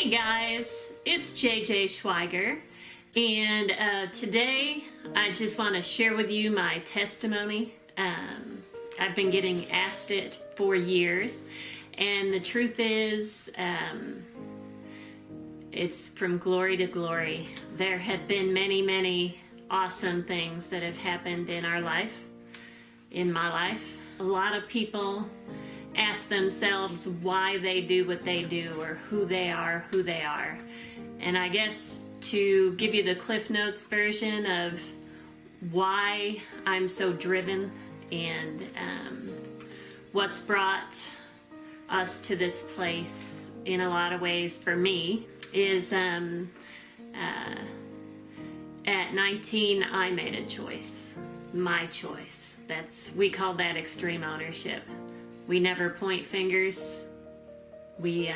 Hey guys, it's JJ Schweiger, and today I just want to share with you my testimony. I've been getting asked it for years, and the truth is, it's from glory to glory. There have been many awesome things that have happened in our life, in my life. A lot of people ask themselves why they do what they do or who they are. And I guess to give you the Cliff Notes version of why I'm so driven and what's brought us to this place in a lot of ways for me is at 19 I made a choice, my choice. We call that extreme ownership. We never point fingers. We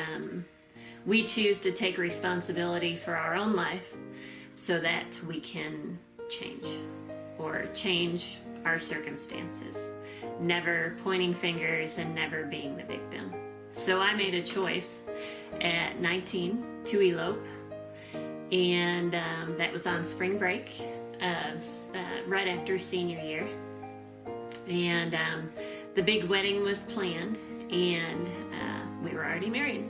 choose to take responsibility for our own life so that we can change or change our circumstances. Never pointing fingers and never being the victim. So I made a choice at 19 to elope, and that was on spring break, right after senior year. And the big wedding was planned, and we were already married.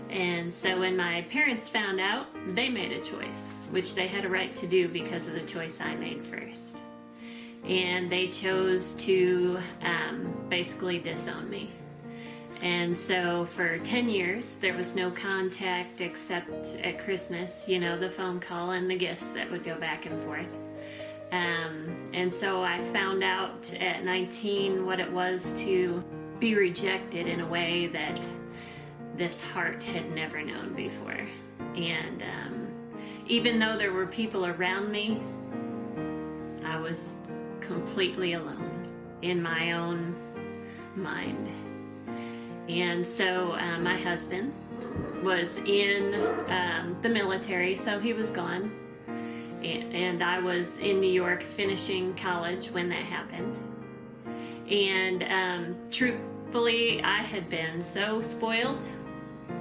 And so when my parents found out, they made a choice, which they had a right to do because of the choice I made first. And they chose to basically disown me. And so for 10 years, there was no contact except at Christmas, the phone call and the gifts that would go back and forth. And so I found out at 19 what it was to be rejected in a way that this heart had never known before. And even though there were people around me, I was completely alone in my own mind. And so my husband was in the military, so he was gone. And I was in New York finishing college when that happened. And truthfully, I had been so spoiled.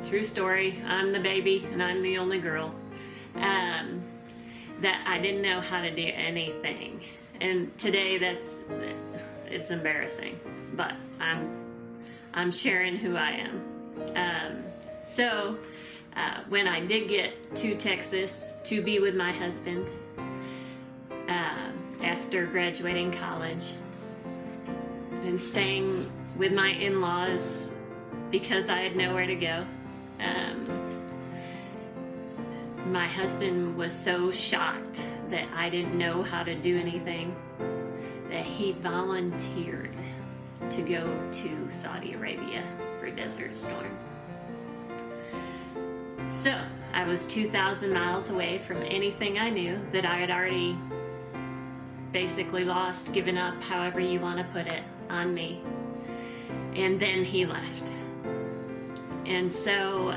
True story, I'm the baby and I'm the only girl, that I didn't know how to do anything. And today it's embarrassing, but I'm sharing who I am. So when I did get to Texas to be with my husband after graduating college and staying with my in-laws because I had nowhere to go, my husband was so shocked that I didn't know how to do anything that he volunteered to go to Saudi Arabia for Desert Storm. So I was 2,000 miles away from anything I knew that I had already basically lost, given up, however you want to put it, on me. And then he left. And so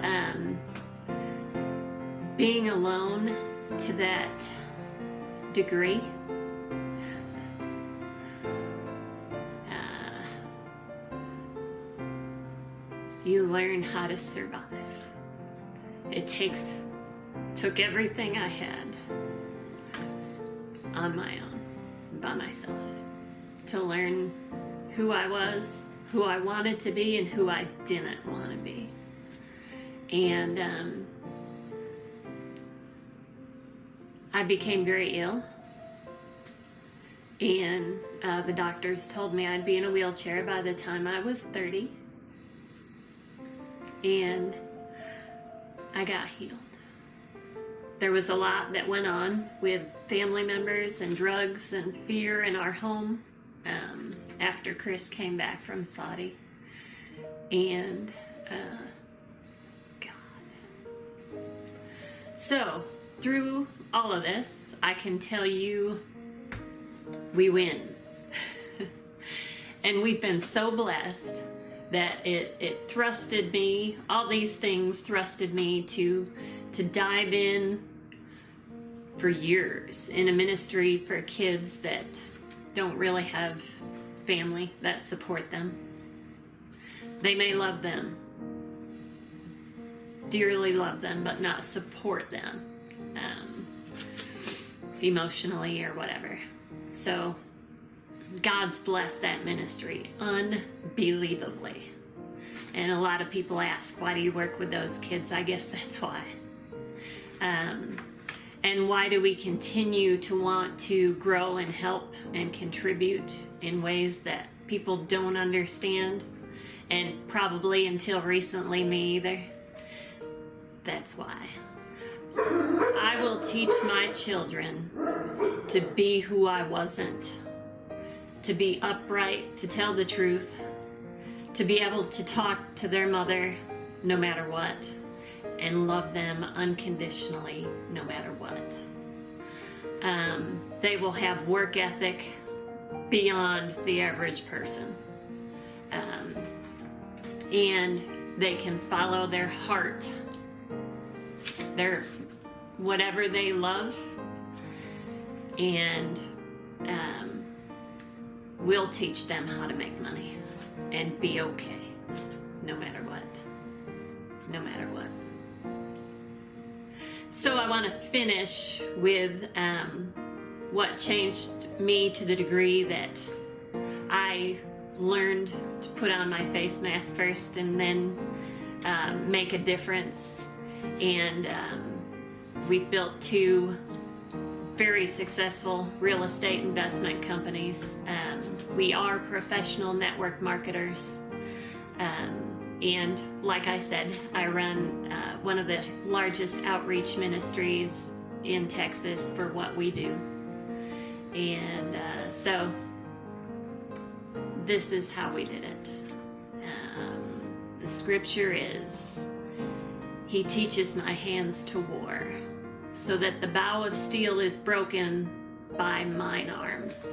being alone to that degree, you learn how to survive. It took everything I had on my own, by myself, to learn who I was, who I wanted to be, and who I didn't want to be. And I became very ill, and the doctors told me I'd be in a wheelchair by the time I was 30. And I got healed. There was a lot that went on with family members and drugs and fear in our home after Chris came back from Saudi. And God. So through all of this, I can tell you we win. And we've been so blessed that it thrusted me, all these things thrusted me to dive in for years in a ministry for kids that don't really have family that support them. They may love them, dearly love them but not support them emotionally or whatever. So God's blessed that ministry unbelievably. And a lot of people ask, why do you work with those kids? I guess that's why. And why do we continue to want to grow and help and contribute in ways that people don't understand? And probably until recently, me either. That's why. I will teach my children to be who I wasn't, to be upright, to tell the truth, to be able to talk to their mother no matter what, and love them unconditionally no matter what. They will have work ethic beyond the average person. And they can follow their heart, their whatever they love, and we'll teach them how to make money and be okay no matter what. No matter what. So I want to finish with what changed me to the degree that I learned to put on my face mask first and then make a difference. And we've built 2 very successful real estate investment companies. We are professional network marketers. And like I said, I run one of the largest outreach ministries in Texas for what we do. And so this is how we did it. The scripture is, He teaches my hands to war, so that the bow of steel is broken by mine arms.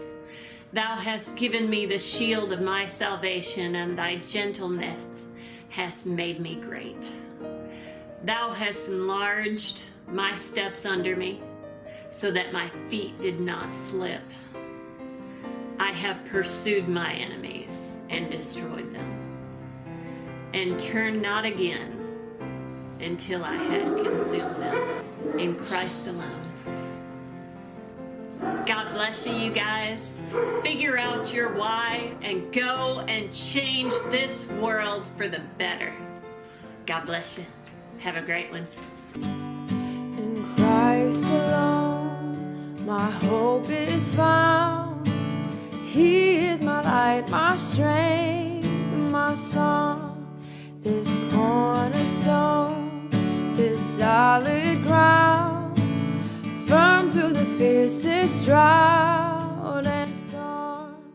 Thou hast given me the shield of my salvation, and thy gentleness hast made me great. Thou hast enlarged my steps under me, so that my feet did not slip. I have pursued my enemies and destroyed them, and turned not again until I had consumed them in Christ alone. God bless you, you guys. Figure out your why and go and change this world for the better. God bless you. Have a great one. In Christ alone, my hope is found. He is my light, my strength, and my song. This cornerstone, this solid ground, firm through the fiercest drought.